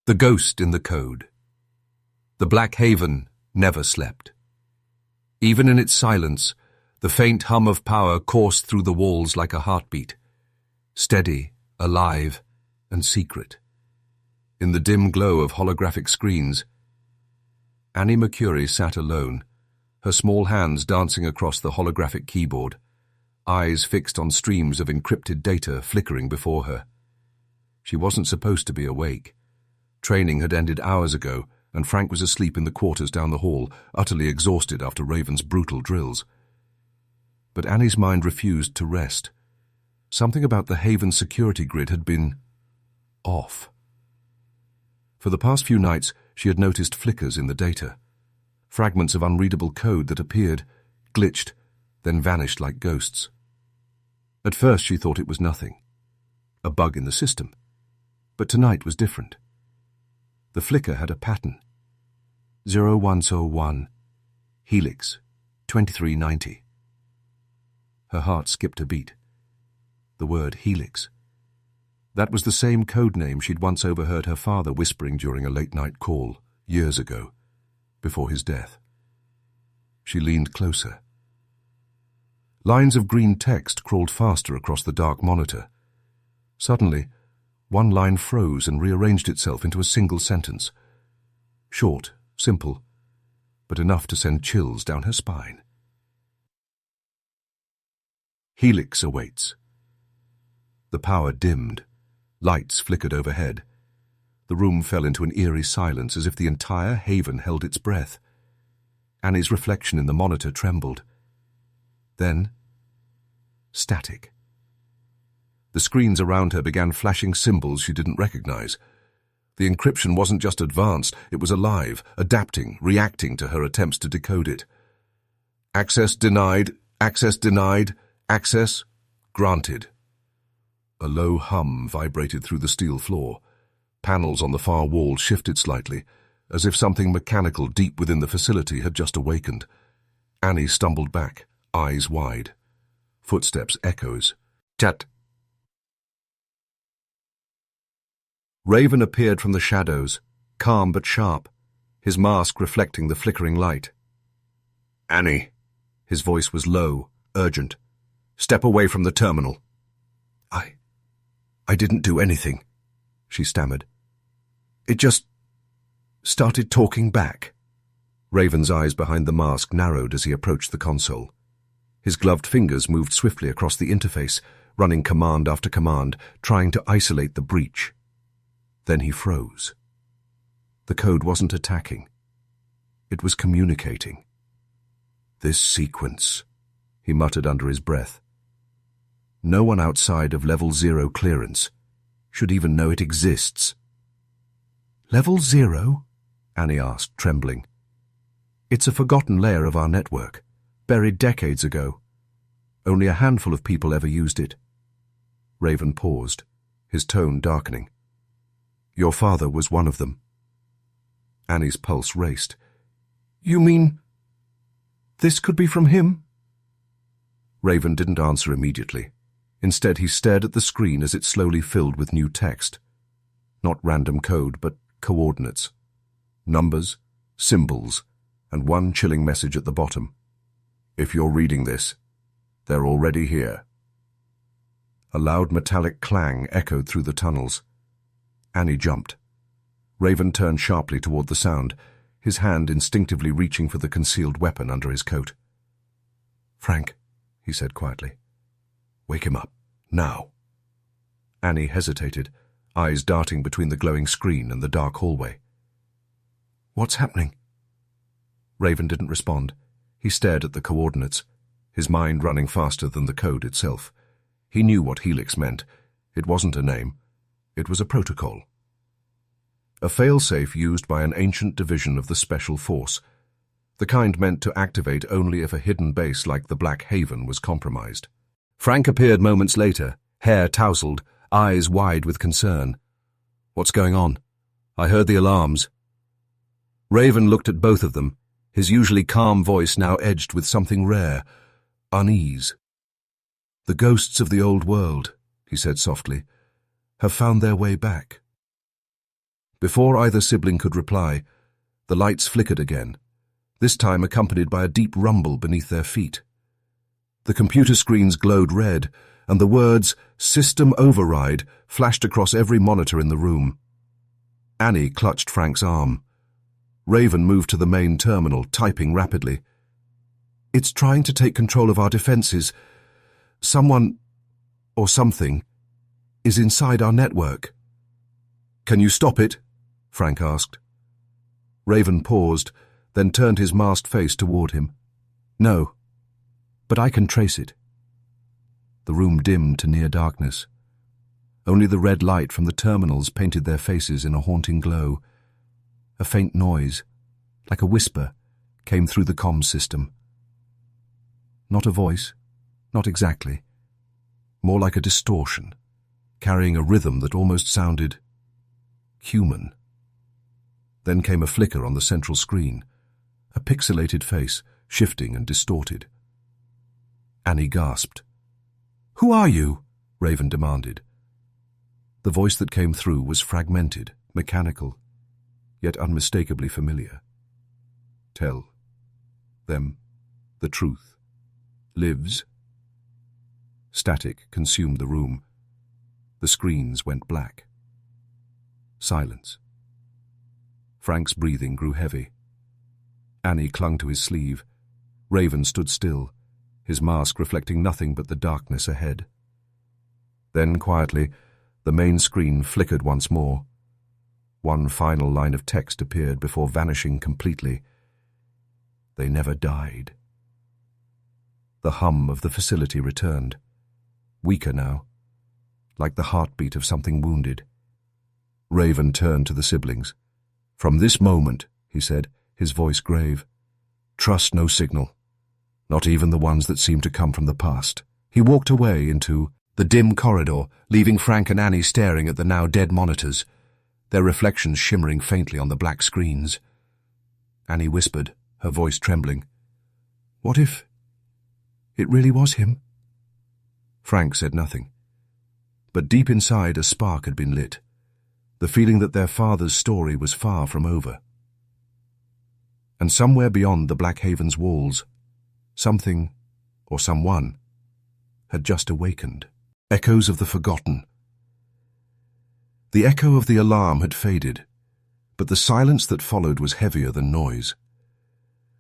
The ghost in the code. The Black Haven never slept. Even in its silence, the faint hum of power coursed through the walls like a heartbeat, steady, alive, and secret. In the dim glow of holographic screens, Annie Mercury sat alone, her small hands dancing across the holographic keyboard, eyes fixed on streams of encrypted data flickering before her. She wasn't supposed to be awake. Training had ended hours ago, and Frank was asleep in the quarters down the hall, utterly exhausted after Raven's brutal drills. But Annie's mind refused to rest. Something about the Haven security grid had been off. For the past few nights, she had noticed flickers in the data, fragments of unreadable code that appeared, glitched, then vanished like ghosts. At first she thought it was nothing, a bug in the system. But tonight was different. The flicker had a pattern. 0101, Helix, 2390. Her heart skipped a beat. The word Helix. That was the same code name she'd once overheard her father whispering during a late-night call, years ago, before his death. She leaned closer. Lines of green text crawled faster across the dark monitor. Suddenly, one line froze and rearranged itself into a single sentence. Short, simple, but enough to send chills down her spine. Helix awaits. The power dimmed. Lights flickered overhead. The room fell into an eerie silence as if the entire Haven held its breath. Annie's reflection in the monitor trembled. Then, static. The screens around her began flashing symbols she didn't recognize. The encryption wasn't just advanced, it was alive, adapting, reacting to her attempts to decode it. Access denied, access denied, access granted. A low hum vibrated through the steel floor. Panels on the far wall shifted slightly, as if something mechanical deep within the facility had just awakened. Annie stumbled back, eyes wide. Footsteps echoes. Chat. Raven appeared from the shadows, calm but sharp, his mask reflecting the flickering light. Annie. His voice was low, urgent. Step away from the terminal. I didn't do anything, she stammered. It just started talking back. Raven's eyes behind the mask narrowed as he approached the console. His gloved fingers moved swiftly across the interface, running command after command, trying to isolate the breach. Then he froze. The code wasn't attacking. It was communicating. This sequence, he muttered under his breath. No one outside of Level 0 clearance should even know it exists. Level 0? Annie asked, trembling. It's a forgotten layer of our network, buried decades ago. Only a handful of people ever used it. Raven paused, his tone darkening. Your father was one of them. Annie's pulse raced. You mean this could be from him? Raven didn't answer immediately. Instead, he stared at the screen as it slowly filled with new text. Not random code, but coordinates. Numbers, symbols, and one chilling message at the bottom. If you're reading this, they're already here. A loud metallic clang echoed through the tunnels. Annie jumped. Raven turned sharply toward the sound, his hand instinctively reaching for the concealed weapon under his coat. Frank, he said quietly. Wake him up, now. Annie hesitated, eyes darting between the glowing screen and the dark hallway. What's happening? Raven didn't respond. He stared at the coordinates, his mind running faster than the code itself. He knew what Helix meant. It wasn't a name. It was a protocol. A failsafe used by an ancient division of the Special Force, the kind meant to activate only if a hidden base like the Black Haven was compromised. Frank appeared moments later, hair tousled, eyes wide with concern. What's going on? I heard the alarms. Raven looked at both of them, his usually calm voice now edged with something rare, unease. The ghosts of the old world, he said softly, have found their way back. Before either sibling could reply, the lights flickered again, this time accompanied by a deep rumble beneath their feet. The computer screens glowed red, and the words "System Override" flashed across every monitor in the room. Annie clutched Frank's arm. Raven moved to the main terminal, typing rapidly. "It's trying to take control of our defenses. Someone, or something, is inside our network." "Can you stop it?" Frank asked. Raven paused, then turned his masked face toward him. "No, but I can trace it." The room dimmed to near darkness. Only the red light from the terminals painted their faces in a haunting glow. A faint noise, like a whisper, came through the comms system. Not a voice, not exactly. More like a distortion, carrying a rhythm that almost sounded human. Then came a flicker on the central screen, a pixelated face, shifting and distorted. Annie gasped. "Who are you?" Raven demanded. The voice that came through was fragmented, mechanical, yet unmistakably familiar. "Tell them the truth. Lives." Static consumed the room. The screens went black. Silence. Frank's breathing grew heavy. Annie clung to his sleeve. Raven stood still, his mask reflecting nothing but the darkness ahead. Then, quietly, the main screen flickered once more. One final line of text appeared before vanishing completely. "They never died." The hum of the facility returned, weaker now, like the heartbeat of something wounded. Raven turned to the siblings. "From this moment," he said, his voice grave, "trust no signal, not even the ones that seem to come from the past." He walked away into the dim corridor, leaving Frank and Annie staring at the now dead monitors, their reflections shimmering faintly on the black screens. Annie whispered, her voice trembling, "What if it really was him?" Frank said nothing. But deep inside, a spark had been lit, the feeling that their father's story was far from over. And somewhere beyond the Black Haven's walls, something, or someone, had just awakened. Echoes of the forgotten. The echo of the alarm had faded, but the silence that followed was heavier than noise.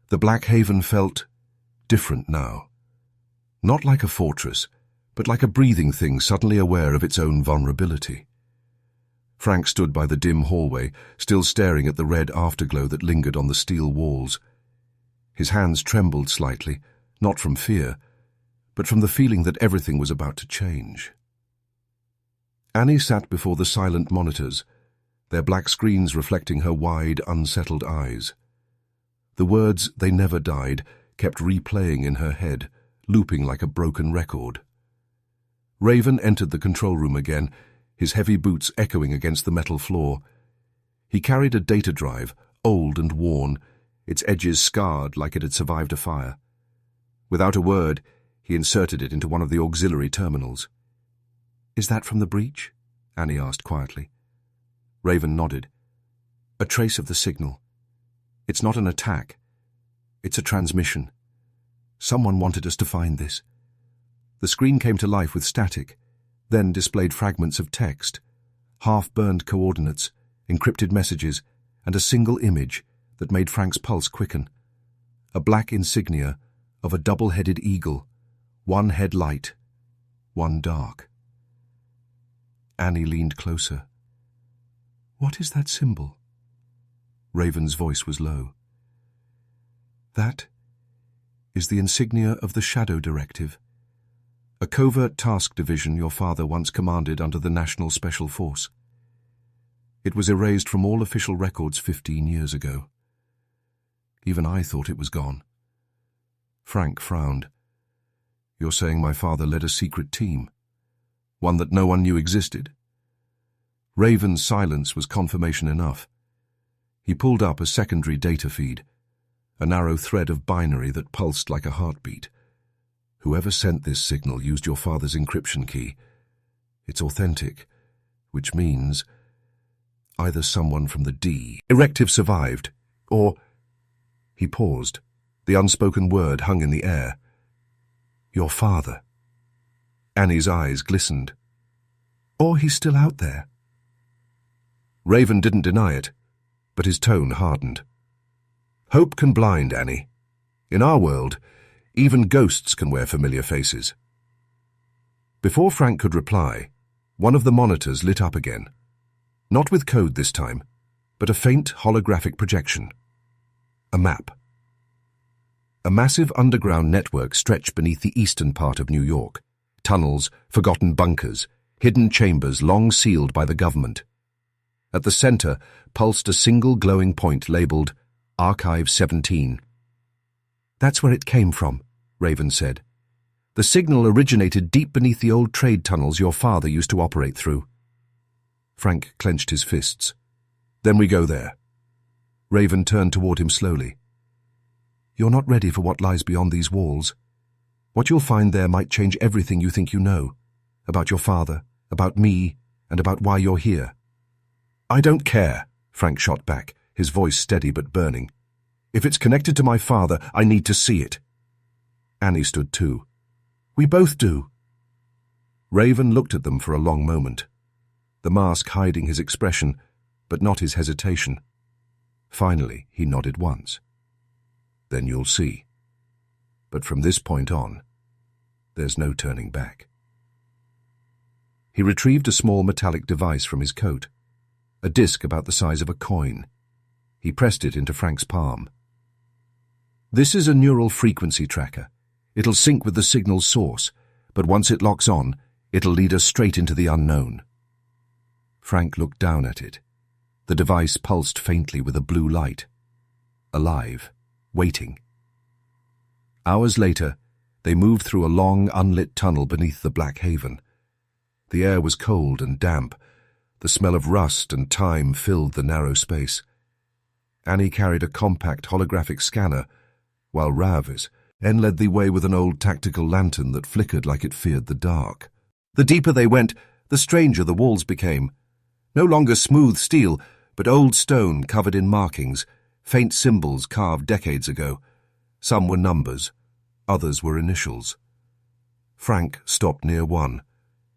The Black Haven felt different now. Not like a fortress, but like a breathing thing suddenly aware of its own vulnerability. Frank stood by the dim hallway, still staring at the red afterglow that lingered on the steel walls. His hands trembled slightly, not from fear, but from the feeling that everything was about to change. Annie sat before the silent monitors, their black screens reflecting her wide, unsettled eyes. The words, "They never died," kept replaying in her head, looping like a broken record. Raven entered the control room again, his heavy boots echoing against the metal floor. He carried a data drive, old and worn, its edges scarred like it had survived a fire. Without a word, he inserted it into one of the auxiliary terminals. "Is that from the breach?" Annie asked quietly. Raven nodded. "A trace of the signal. It's not an attack. It's a transmission. Someone wanted us to find this." The screen came to life with static, then displayed fragments of text, half-burned coordinates, encrypted messages, and a single image that made Frank's pulse quicken. A black insignia of a double-headed eagle, one head light, one dark. Annie leaned closer. "What is that symbol?" Raven's voice was low. "That is the insignia of the Shadow Directive, a covert task division your father once commanded under the National Special Force. It was erased from all official records 15 years ago. Even I thought it was gone." Frank frowned. "You're saying my father led a secret team? One that no one knew existed?" Raven's silence was confirmation enough. He pulled up a secondary data feed, a narrow thread of binary that pulsed like a heartbeat. "Whoever sent this signal used your father's encryption key. It's authentic, which means..." Either someone from the Directive survived, or... He paused. The unspoken word hung in the air. Your father. Annie's eyes glistened. Or he's still out there. Raven didn't deny it, but his tone hardened. Hope can blind, Annie. In our world, even ghosts can wear familiar faces. Before Frank could reply, one of the monitors lit up again. Not with code this time, but a faint holographic projection. A map. A massive underground network stretched beneath the eastern part of New York. Tunnels, forgotten bunkers, hidden chambers long sealed by the government. At the center pulsed a single glowing point labeled Archive 17. That's where it came from, Raven said. The signal originated deep beneath the old trade tunnels your father used to operate through. Frank clenched his fists. Then we go there. Raven turned toward him slowly. You're not ready for what lies beyond these walls. What you'll find there might change everything you think you know. About your father, about me, and about why you're here. I don't care, Frank shot back, his voice steady but burning. If it's connected to my father, I need to see it. Annie stood too. We both do. Raven looked at them for a long moment, the mask hiding his expression, but not his hesitation. Finally, he nodded once. Then you'll see. But from this point on, there's no turning back. He retrieved a small metallic device from his coat, a disc about the size of a coin. He pressed it into Frank's palm. This is a neural frequency tracker. It'll sync with the signal's source, but once it locks on, it'll lead us straight into the unknown. Frank looked down at it. The device pulsed faintly with a blue light. Alive, waiting. Hours later, they moved through a long, unlit tunnel beneath the Black Haven. The air was cold and damp. The smell of rust and time filled the narrow space. Annie carried a compact holographic scanner, while Ravis led the way with an old tactical lantern that flickered like it feared the dark. The deeper they went, the stranger the walls became. No longer smooth steel, but old stone covered in markings, faint symbols carved decades ago. Some were numbers, others were initials. Frank stopped near one.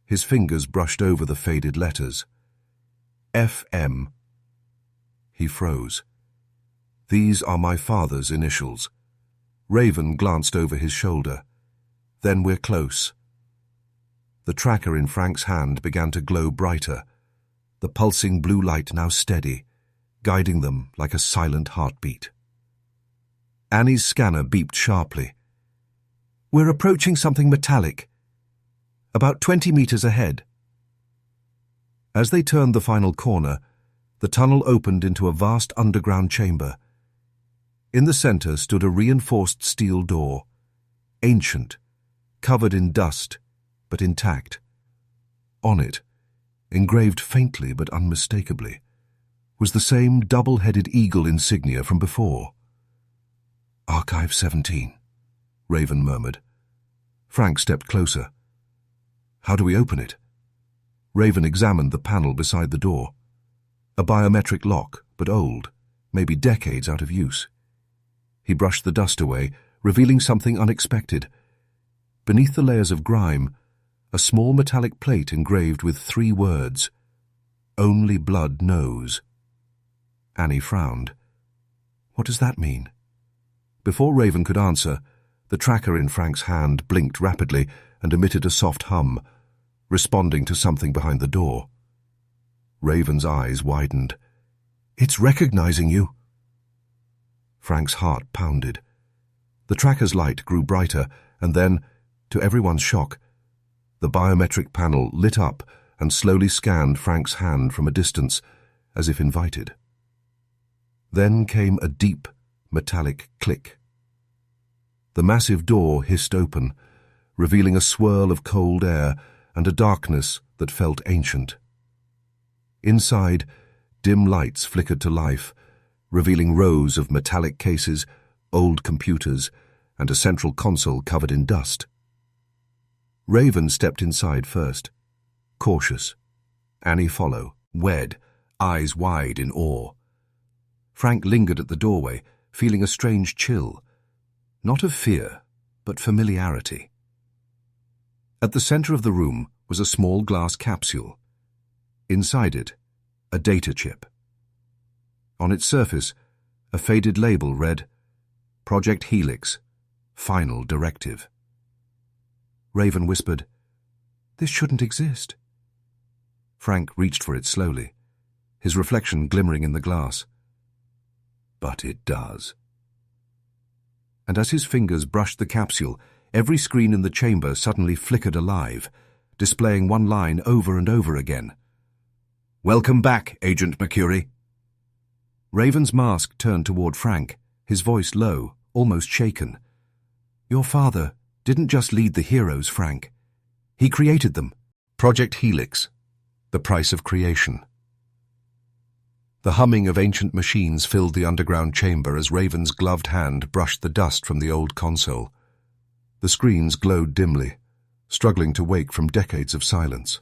His fingers brushed over the faded letters. FM. He froze. These are my father's initials. Raven glanced over his shoulder. Then we're close. The tracker in Frank's hand began to glow brighter, the pulsing blue light now steady, guiding them like a silent heartbeat. Annie's scanner beeped sharply. We're approaching something metallic. About 20 meters ahead. As they turned the final corner, the tunnel opened into a vast underground chamber. In the center stood a reinforced steel door, ancient, covered in dust, but intact. On it, engraved faintly but unmistakably, was the same double-headed eagle insignia from before. Archive 17, Raven murmured. Frank stepped closer. How do we open it? Raven examined the panel beside the door. A biometric lock, but old, maybe decades out of use. He brushed the dust away, revealing something unexpected. Beneath the layers of grime, a small metallic plate engraved with 3 words. Only blood knows. Annie frowned. What does that mean? Before Raven could answer, the tracker in Frank's hand blinked rapidly and emitted a soft hum, responding to something behind the door. Raven's eyes widened. It's recognizing you. Frank's heart pounded. The tracker's light grew brighter, and then, to everyone's shock, the biometric panel lit up and slowly scanned Frank's hand from a distance, as if invited. Then came a deep, metallic click. The massive door hissed open, revealing a swirl of cold air and a darkness that felt ancient. Inside, dim lights flickered to life, revealing rows of metallic cases, old computers, and a central console covered in dust. Raven stepped inside first, cautious. Annie followed, wed, eyes wide in awe. Frank lingered at the doorway, feeling a strange chill, not of fear, but familiarity. At the center of the room was a small glass capsule. Inside it, a data chip. On its surface, a faded label read, Project Helix, Final Directive. Raven whispered, "This shouldn't exist." Frank reached for it slowly, his reflection glimmering in the glass. But it does. And as his fingers brushed the capsule, every screen in the chamber suddenly flickered alive, displaying one line over and over again. "Welcome back, Agent Mercury." Raven's mask turned toward Frank, his voice low, almost shaken. "Your father didn't just lead the heroes, Frank. He created them." Project Helix, the price of creation. The humming of ancient machines filled the underground chamber as Raven's gloved hand brushed the dust from the old console. The screens glowed dimly, struggling to wake from decades of silence.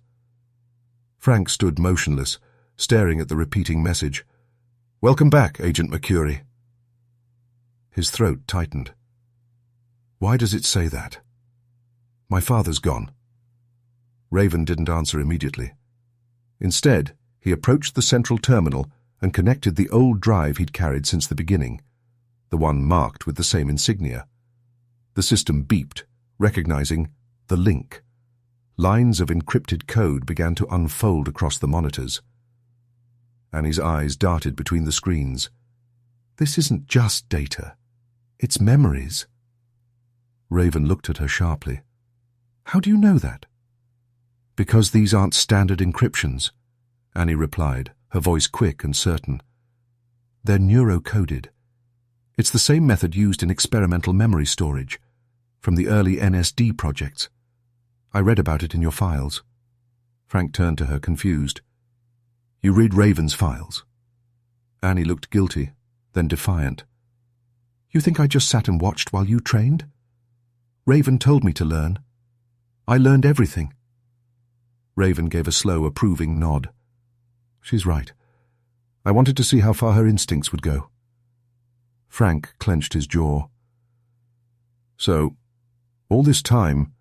Frank stood motionless, staring at the repeating message. "Welcome back, Agent Mercury." His throat tightened. Why does it say that? My father's gone. Raven didn't answer immediately. Instead, he approached the central terminal and connected the old drive he'd carried since the beginning, the one marked with the same insignia. The system beeped, recognizing the link. Lines of encrypted code began to unfold across the monitors. Annie's eyes darted between the screens. This isn't just data. It's memories. Raven looked at her sharply. How do you know that? Because these aren't standard encryptions, Annie replied, her voice quick and certain. They're neurocoded. It's the same method used in experimental memory storage, from the early NSD projects. I read about it in your files. Frank turned to her, confused. You read Raven's files? Annie looked guilty, then defiant. You think I just sat and watched while you trained? Raven told me to learn. I learned everything. Raven gave a slow, approving nod. She's right. I wanted to see how far her instincts would go. Frank clenched his jaw. So, all this time,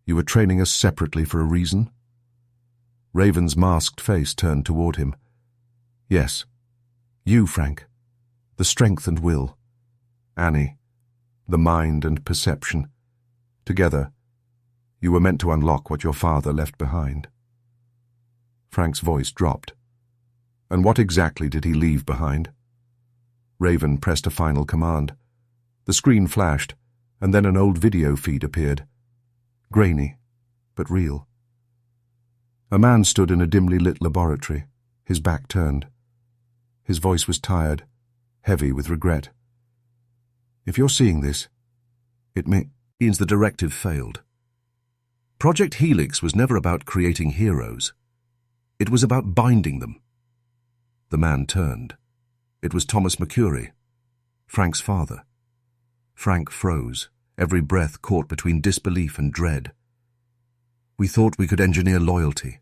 you were training us separately for a reason? Raven's masked face turned toward him. Yes. You, Frank. The strength and will. Annie. The mind and perception. Together, you were meant to unlock what your father left behind. Frank's voice dropped. And what exactly did he leave behind? Raven pressed a final command. The screen flashed, and then an old video feed appeared. Grainy, but real. A man stood in a dimly lit laboratory, his back turned. His voice was tired, heavy with regret. If you're seeing this, it means the directive failed. Project Helix was never about creating heroes. It was about binding them. The man turned. It was Thomas Mercury, Frank's father. Frank froze, every breath caught between disbelief and dread. We thought we could engineer loyalty,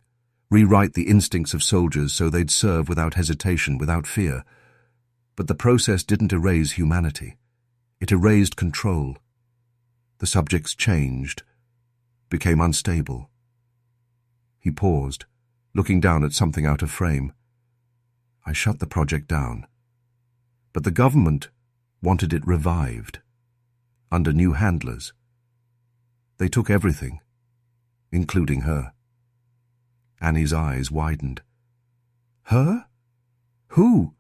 rewrite the instincts of soldiers so they'd serve without hesitation, without fear. But the process didn't erase humanity. It erased control. The subjects changed, became unstable. He paused, looking down at something out of frame. I shut the project down. But the government wanted it revived, under new handlers. They took everything, including her. Annie's eyes widened. Her? Who?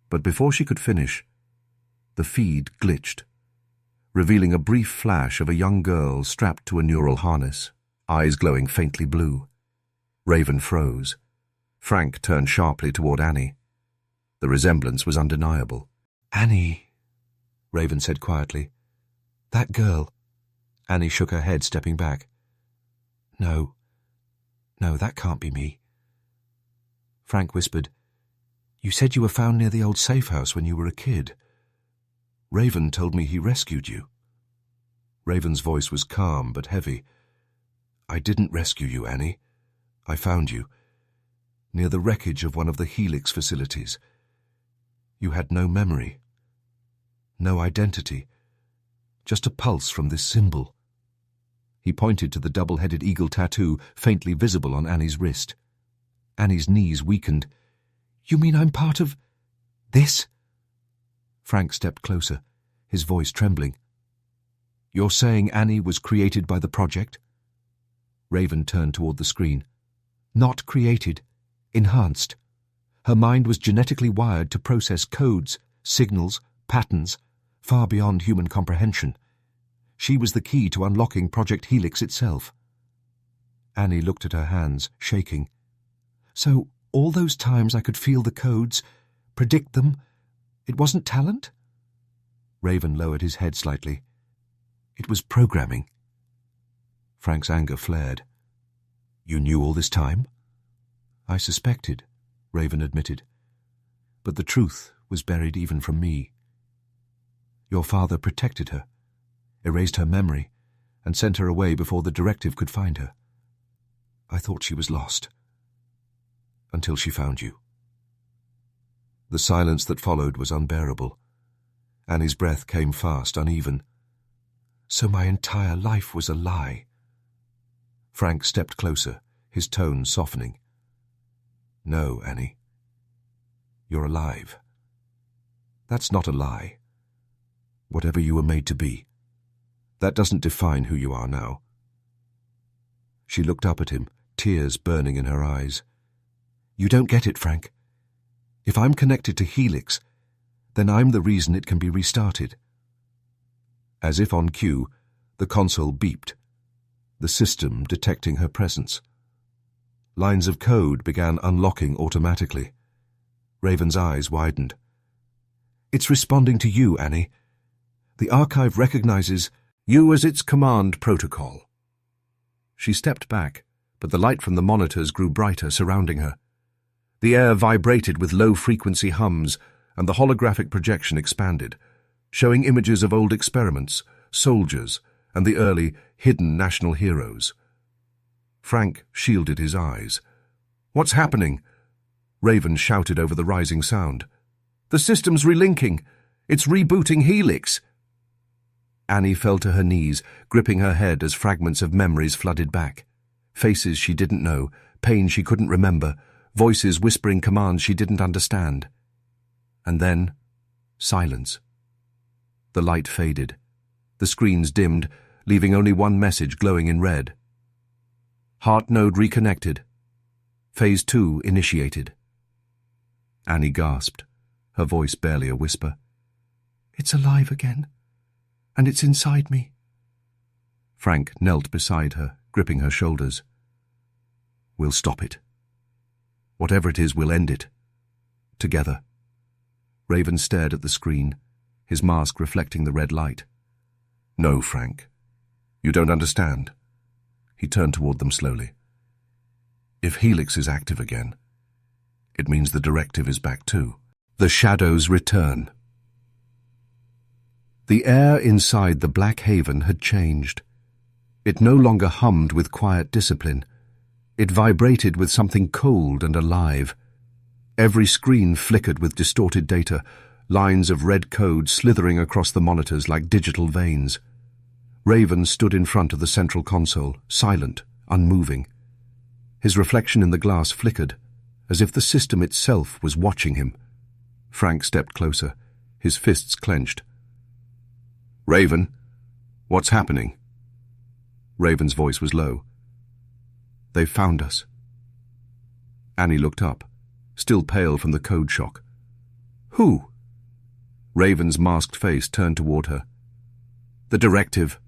But before she could finish, the feed glitched, revealing a brief flash of a young girl strapped to a neural harness, eyes glowing faintly blue. Raven froze. Frank turned sharply toward Annie. The resemblance was undeniable. Annie, Raven said quietly. That girl. Annie shook her head, stepping back. No, that can't be me. Frank whispered, You said you were found near the old safe house when you were a kid. Raven told me he rescued you. Raven's voice was calm but heavy. I didn't rescue you, Annie. I found you. near the wreckage of one of the Helix facilities. You had no memory, no identity, just a pulse from this symbol. He pointed to the double-headed eagle tattoo faintly visible on Annie's wrist. Annie's knees weakened. "You mean I'm part of this?" Frank stepped closer, his voice trembling. "You're saying Annie was created by the project?" Raven turned toward the screen. "Not created, enhanced. Her mind was genetically wired to process codes, signals, patterns, far beyond human comprehension. She was the key to unlocking Project Helix itself." Annie looked at her hands, shaking. "So all those times I could feel the codes, predict them, it wasn't talent?" Raven lowered his head slightly. "It was programming." Frank's anger flared. "You knew all this time?" "I suspected," Raven admitted. "But the truth was buried even from me. Your father protected her, erased her memory, and sent her away before the Directive could find her. I thought she was lost. Until she found you." The silence that followed was unbearable. Annie's breath came fast, uneven. "So my entire life was a lie." Frank stepped closer, his tone softening. "No, Annie. You're alive. That's not a lie. Whatever you were made to be, that doesn't define who you are now." She looked up at him, tears burning in her eyes. "You don't get it, Frank. If I'm connected to Helix, then I'm the reason it can be restarted." As if on cue, the console beeped, the system detecting her presence. Lines of code began unlocking automatically. Raven's eyes widened. "It's responding to you, Annie. The archive recognizes you as its command protocol." She stepped back, but the light from the monitors grew brighter, surrounding her. The air vibrated with low-frequency hums, and the holographic projection expanded, showing images of old experiments, soldiers, and the early, hidden national heroes. Frank shielded his eyes. "What's happening?" Raven shouted over the rising sound. "The system's relinking. It's rebooting Helix." Annie fell to her knees, gripping her head as fragments of memories flooded back. Faces she didn't know, pain she couldn't remember, voices whispering commands she didn't understand. And then, silence. The light faded. The screens dimmed, leaving only one message glowing in red. "Heart node reconnected. Phase 2 initiated." Annie gasped, her voice barely a whisper. "It's alive again, and it's inside me." Frank knelt beside her, gripping her shoulders. "We'll stop it. Whatever it is, we'll end it. Together." Raven stared at the screen, his mask reflecting the red light. "No, Frank. You don't understand." He turned toward them slowly. "If Helix is active again, it means the Directive is back too." The shadows return. The air inside the Black Haven had changed. It no longer hummed with quiet discipline. It vibrated with something cold and alive. Every screen flickered with distorted data, lines of red code slithering across the monitors like digital veins. Raven stood in front of the central console, silent, unmoving. His reflection in the glass flickered, as if the system itself was watching him. Frank stepped closer, his fists clenched. "Raven, what's happening?" Raven's voice was low. "They've found us." Annie looked up, still pale from the code shock. "Who?" Raven's masked face turned toward her. "The Directive."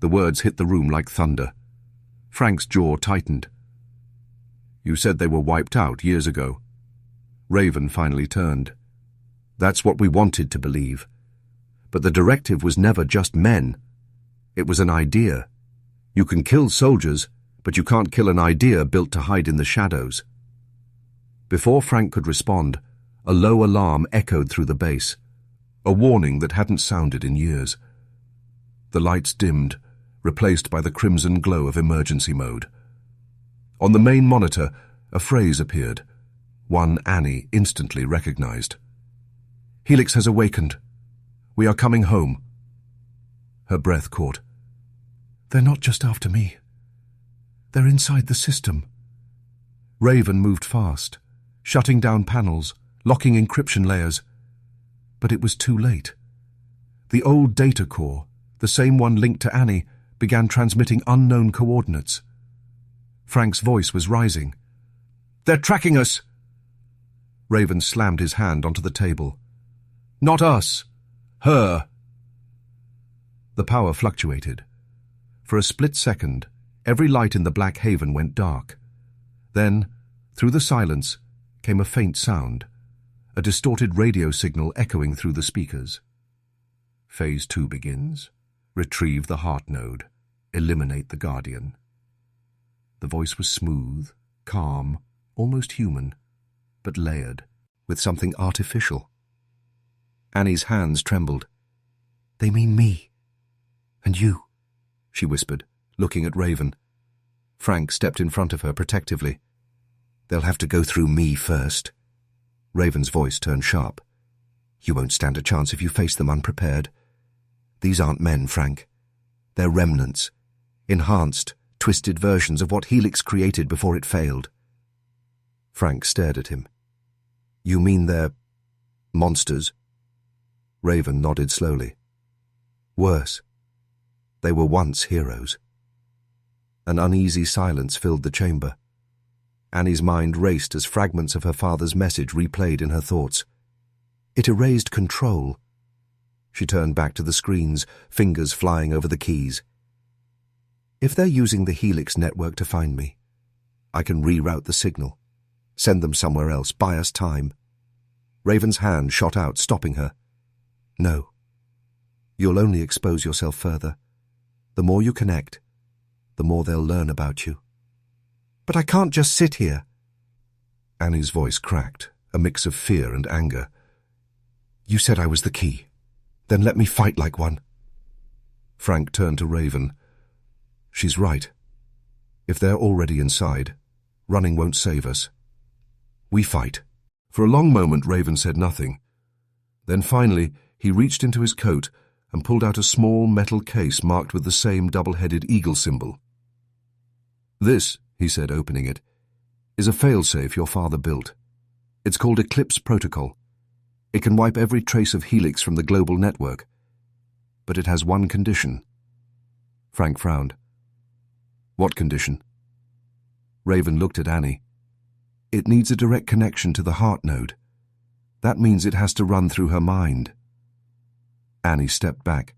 The words hit the room like thunder. Frank's jaw tightened. "You said they were wiped out years ago." Raven finally turned. "That's what we wanted to believe. But the Directive was never just men. It was an idea. You can kill soldiers, but you can't kill an idea built to hide in the shadows." Before Frank could respond, a low alarm echoed through the base, a warning that hadn't sounded in years. The lights dimmed, replaced by the crimson glow of emergency mode. On the main monitor, a phrase appeared, one Annie instantly recognized. "Helix has awakened. We are coming home." Her breath caught. "They're not just after me. They're inside the system." Raven moved fast, shutting down panels, locking encryption layers. But it was too late. The old data core, the same one linked to Annie, began transmitting unknown coordinates. Frank's voice was rising. "They're tracking us!" Raven slammed his hand onto the table. "Not us. Her." The power fluctuated. For a split second, every light in the Black Haven went dark. Then, through the silence, came a faint sound, a distorted radio signal echoing through the speakers. Phase 2 begins. Retrieve the heart node. Eliminate the Guardian. The voice was smooth, calm, almost human, but layered with something artificial. Annie's hands trembled. "They mean me. And you," she whispered, looking at Raven. Frank stepped in front of her protectively. "They'll have to go through me first." Raven's voice turned sharp. "You won't stand a chance if you face them unprepared. These aren't men, Frank. They're remnants, enhanced, twisted versions of what Helix created before it failed." Frank stared at him. "You mean they're monsters?" Raven nodded slowly. "Worse. They were once heroes." An uneasy silence filled the chamber. Annie's mind raced as fragments of her father's message replayed in her thoughts. It erased control. She turned back to the screens, fingers flying over the keys. "If they're using the Helix network to find me, I can reroute the signal, send them somewhere else, buy us time." Raven's hand shot out, stopping her. "No. You'll only expose yourself further. The more you connect, the more they'll learn about you." "But I can't just sit here." Annie's voice cracked, a mix of fear and anger. "You said I was the key. Then let me fight like one." Frank turned to Raven. "She's right. If they're already inside, running won't save us. We fight." For a long moment, Raven said nothing. Then finally, he reached into his coat and pulled out a small metal case marked with the same double-headed eagle symbol. "This," he said, opening it, "is a failsafe your father built. It's called Eclipse Protocol. It can wipe every trace of Helix from the global network. But it has one condition." Frank frowned. "What condition?" Raven looked at Annie. "It needs a direct connection to the heart node. That means it has to run through her mind." Annie stepped back.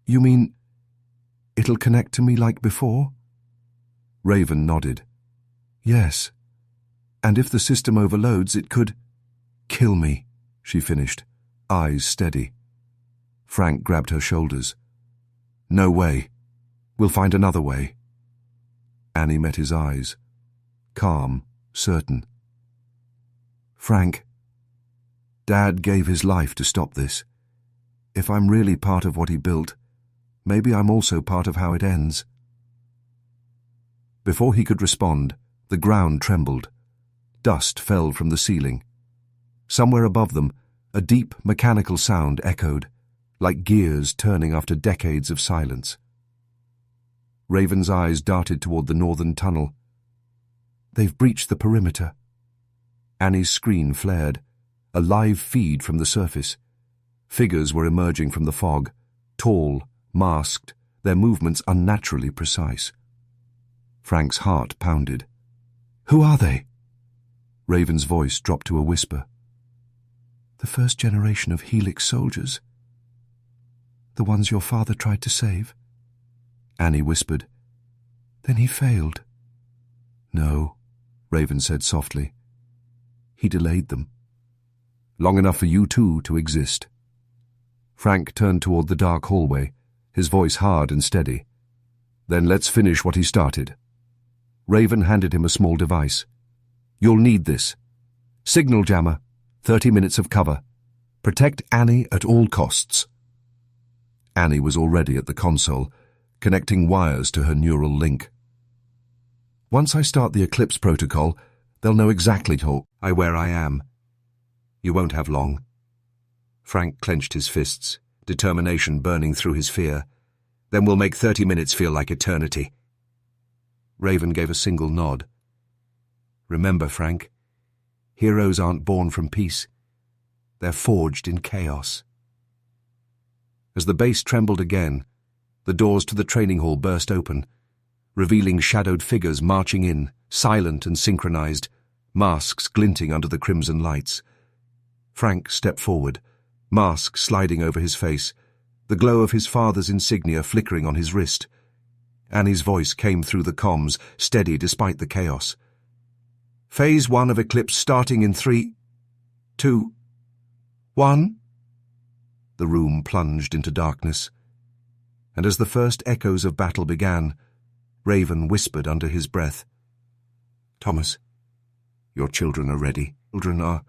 "You mean it'll connect to me like before?" Raven nodded. "Yes. And if the system overloads, it could kill me," she finished, eyes steady. Frank grabbed her shoulders. "No way. We'll find another way." Annie met his eyes, calm, certain. "Frank, Dad gave his life to stop this. If I'm really part of what he built, maybe I'm also part of how it ends." Before he could respond, the ground trembled. Dust fell from the ceiling. Somewhere above them, a deep mechanical sound echoed, like gears turning after decades of silence. Raven's eyes darted toward the northern tunnel. "They've breached the perimeter." Annie's screen flared, a live feed from the surface. Figures were emerging from the fog, tall, masked, their movements unnaturally precise. Frank's heart pounded. "Who are they?" Raven's voice dropped to a whisper. "The first generation of Helix soldiers. The ones your father tried to save." Annie whispered. "Then he failed." "No," Raven said softly. "He delayed them. Long enough for you two to exist." Frank turned toward the dark hallway, his voice hard and steady. "Then let's finish what he started." Raven handed him a small device. "You'll need this. Signal jammer, 30 minutes of cover. Protect Annie at all costs." Annie was already at the console, connecting wires to her neural link. "Once I start the Eclipse protocol, They'll know exactly where I am. You won't have long. Frank clenched his fists, determination burning through his fear. Then we'll make 30 minutes feel like eternity. Raven gave a single nod. Remember, Frank, heroes aren't born from peace. They're forged in chaos. As the base trembled again, the doors to the training hall burst open, revealing shadowed figures marching in, silent and synchronized, masks glinting under the crimson lights. Frank stepped forward, mask sliding over his face, the glow of his father's insignia flickering on his wrist. Annie's voice came through the comms, steady despite the chaos. Phase 1 of Eclipse starting in 3, 2, 1. The room plunged into darkness, and as the first echoes of battle began, Raven whispered under his breath, Thomas, your children are ready. Children are